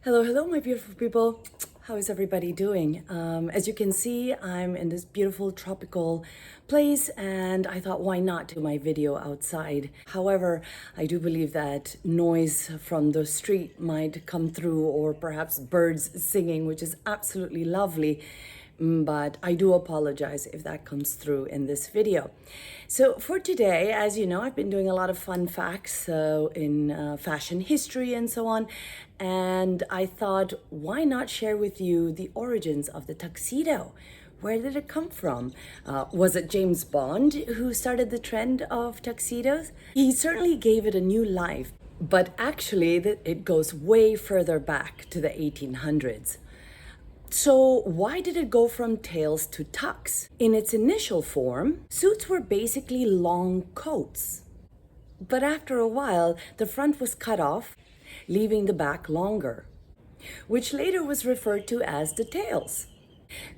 Hello, hello, my beautiful people. How is everybody doing? As you can see, I'm in this beautiful tropical place, and I thought, why not do my video outside? However, I do believe that noise from the street might come through, or perhaps birds singing, which is absolutely lovely. But I do apologize if that comes through in this video. So for today, as you know, I've been doing a lot of fun facts in fashion history and so on. And I thought, why not share with you the origins of the tuxedo? Where did it come from? Was it James Bond who started the trend of tuxedos? He certainly gave it a new life, but actually it goes way further back to the 1800s. So why did it go from tails to tux? In its initial form, suits were basically long coats. But after a while, the front was cut off, leaving the back longer, which later was referred to as the tails.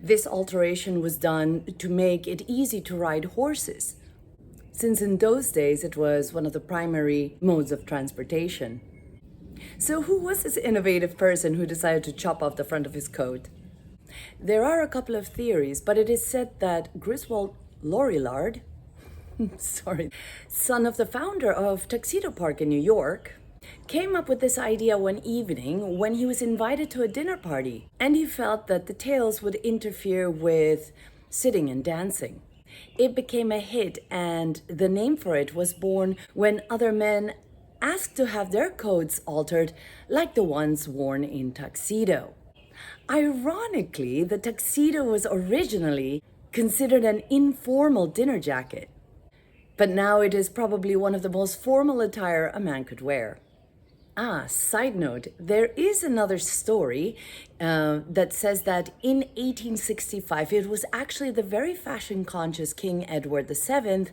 This alteration was done to make it easy to ride horses, since in those days it was one of the primary modes of transportation. So who was this innovative person who decided to chop off the front of his coat? There are a couple of theories, but it is said that Griswold Lorillard, son of the founder of Tuxedo Park in New York, came up with this idea one evening when he was invited to a dinner party, and he felt that the tails would interfere with sitting and dancing. It became a hit, and the name for it was born when other men asked to have their coats altered like the ones worn in Tuxedo. Ironically, the tuxedo was originally considered an informal dinner jacket, but now it is probably one of the most formal attire a man could wear. Side note, there is another story that says that in 1865, it was actually the very fashion-conscious King Edward VII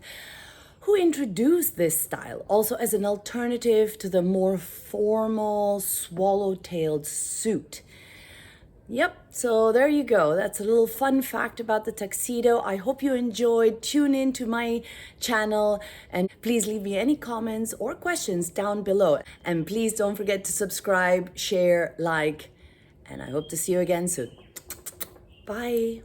who introduced this style, also as an alternative to the more formal, swallow-tailed suit. Yep, so there you go. That's a little fun fact about the tuxedo. I hope you enjoyed. Tune in to my channel and please leave me any comments or questions down below. And please don't forget to subscribe, share, like, and I hope to see you again soon. Bye.